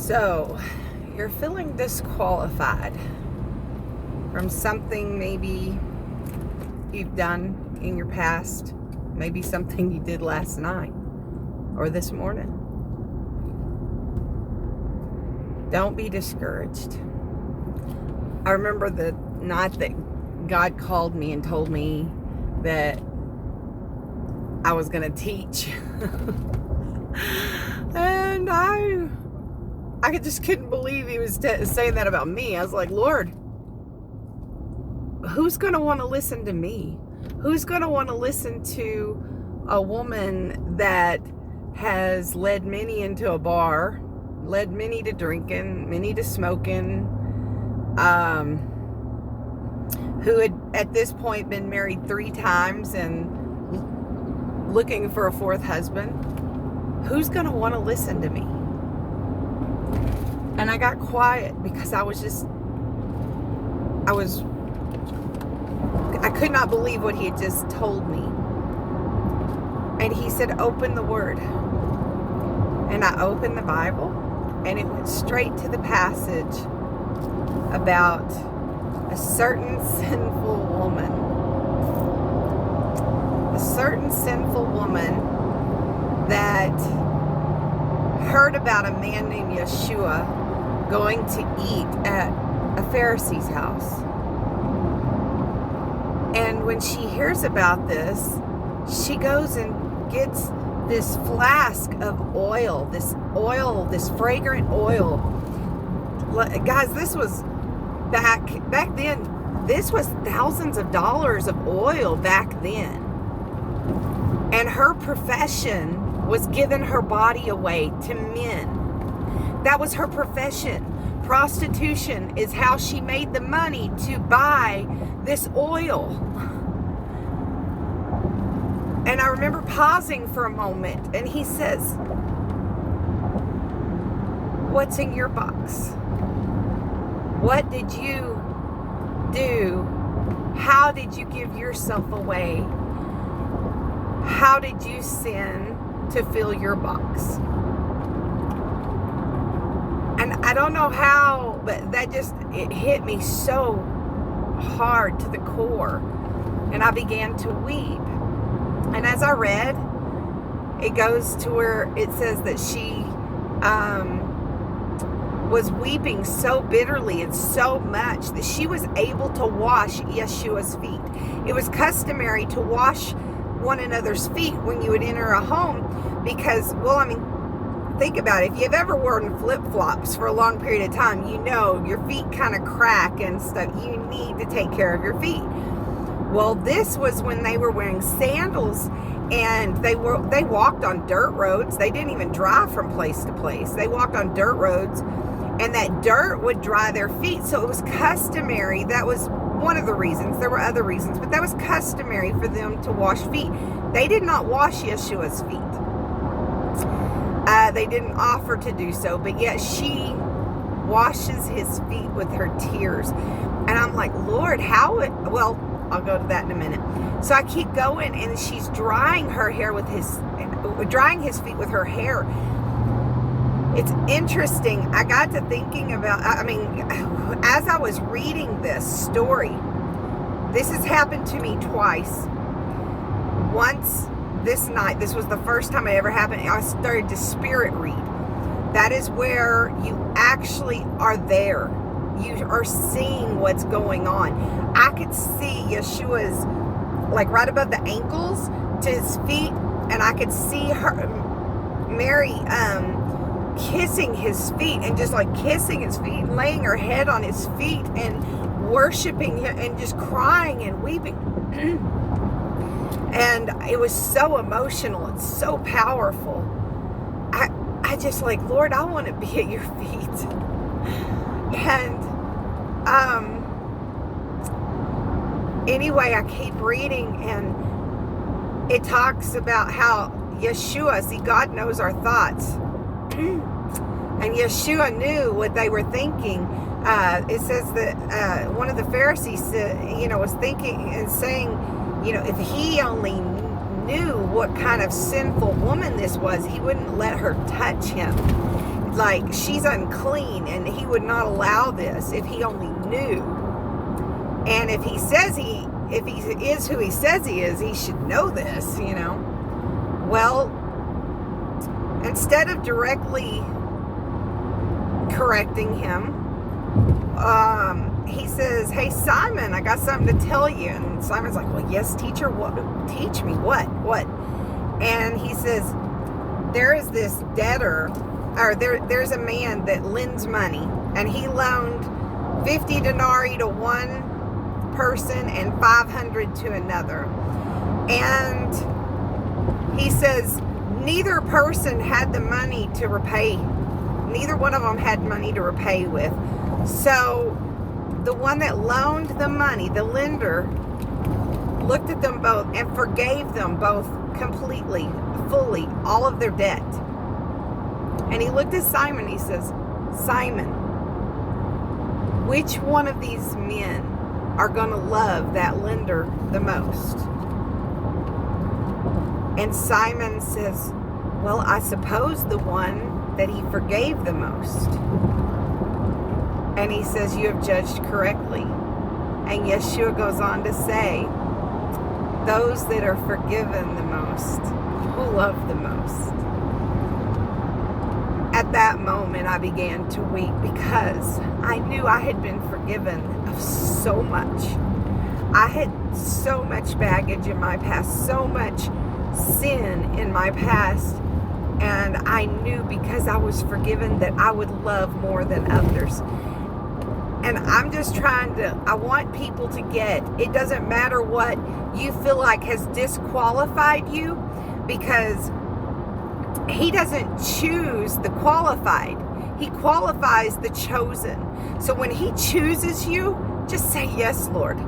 So, you're feeling disqualified from something maybe you've done in your past, maybe something you did last night or this morning. Don't be discouraged. I remember the night that God called me and told me that I was going to teach. And I just couldn't believe he was saying that about me. I was like, Lord, who's going to want to listen to me? Who's going to want to listen to a woman that has led many into a bar, led many to drinking, many to smoking, who had at this point been married 3 times and looking for a 4th husband? Who's going to want to listen to me? And I got quiet because I could not believe what he had just told me. And he said, open the Word. And I opened the Bible, and it went straight to the passage about a certain sinful woman. A certain sinful woman that heard about a man named Yeshua going to eat at a Pharisee's house. And when she hears about this, she goes and gets this flask of oil, this fragrant oil. Guys, this was back then. This was thousands of dollars of oil back then. And her profession was giving her body away to men. That was her profession. Prostitution is how she made the money to buy this oil. And I remember pausing for a moment, and he says, what's in your box? What did you do? How did you give yourself away? How did you sin to fill your box? And I don't know how, but it hit me so hard to the core. And I began to weep. And as I read, it goes to where it says that she was weeping so bitterly and so much that she was able to wash Yeshua's feet. It was customary to wash one another's feet when you would enter a home because, think about it. If you've ever worn flip-flops for a long period of time, you know your feet kind of crack and stuff. You need to take care of your feet. Well, this was when they were wearing sandals, and they walked on dirt roads. They didn't even drive from place to place. They walked on dirt roads, and that dirt would dry their feet. So it was customary. That was one of the reasons. There were other reasons, but that was customary for them to wash feet. They did not wash Yeshua's feet. They didn't offer to do so, but yet she washes his feet with her tears. And I'm like, Lord, I'll go to that in a minute. So I keep going, and she's drying his feet with her hair. It's interesting. I got to thinking about, as I was reading this story, this has happened to me twice. Once this night, this was the first time it ever happened, I started to spirit read. That is where you actually are there. You are seeing what's going on. I could see Yeshua's, right above the ankles to his feet, and I could see Mary, kissing his feet and just kissing his feet, laying her head on his feet and worshiping him and just crying and weeping. And it was so emotional and so powerful. I just Lord, I want to be at your feet. And anyway, I keep reading, and it talks about how Yeshua, God knows our thoughts. And Yeshua knew what they were thinking. It says that one of the Pharisees, was thinking and saying, if he only knew what kind of sinful woman this was, he wouldn't let her touch him. It like she's unclean, and he would not allow this if he only knew. And if he is who he says he is, he should know this, you know. Well, instead of directly correcting him, he says, "Hey, Simon, I got something to tell you." And Simon's like, "Well, yes, teacher, what? Teach me, what? And he says, there is this debtor, or there's a man that lends money, and he loaned 50 denarii to one person and 500 to another. And he says neither person had the money to repay. Neither one of them had money to repay with. So the one that loaned the money, the lender, looked at them both and forgave them both completely, fully, all of their debt. And he looked at Simon. He says, "Simon, which one of these men are going to love that lender the most?" And Simon says, "Well, I suppose the one that he forgave the most." And he says, "You have judged correctly." And Yeshua goes on to say, those that are forgiven the most will love the most. At that moment, I began to weep because I knew I had been forgiven of so much. I had so much baggage in my past, so much sin in my past, and I knew because I was forgiven that I would love more than others. And I'm just I want people to get, it doesn't matter what you feel like has disqualified you, because he doesn't choose the qualified. He qualifies the chosen. So when he chooses you, just say yes, Lord.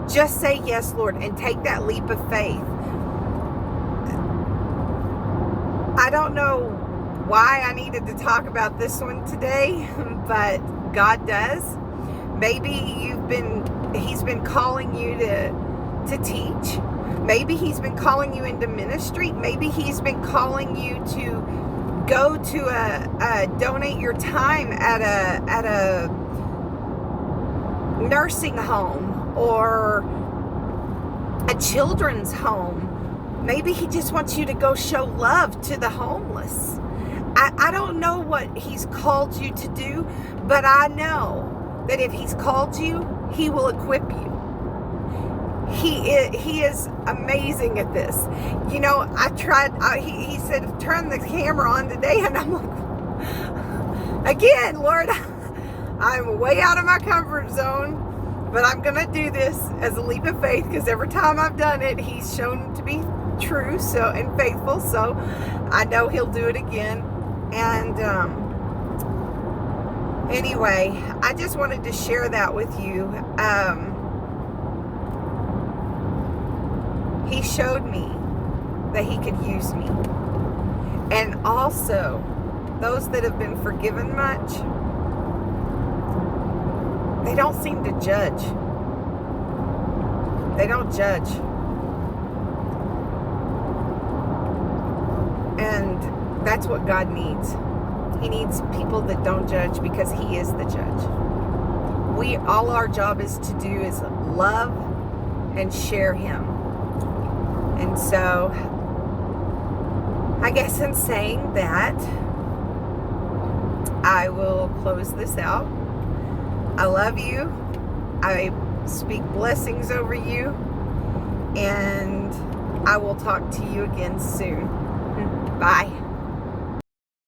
Just say yes, Lord, and take that leap of faith. I don't know why I needed to talk about this one today, but God does. Maybe he's been calling you to teach. Maybe he's been calling you into ministry. Maybe he's been calling you to go to donate your time at a nursing home or a children's home. Maybe he just wants you to go show love to the homeless. I don't know what he's called you to do, but I know that if he's called you, he will equip you. He is amazing at this. You know, I tried, he said, turn the camera on today, and I'm like, again, Lord, I'm way out of my comfort zone, but I'm going to do this as a leap of faith, because every time I've done it, he's shown to be true and faithful, so I know he'll do it again. And anyway, I just wanted to share that with you. He showed me that he could use me. And also, those that have been forgiven much, they don't seem to judge. They don't judge. And that's what God needs. He needs people that don't judge, because he is the judge. All our job is to do is love and share him. And so, I guess in saying that, I will close this out. I love you. I speak blessings over you. And I will talk to you again soon. Bye.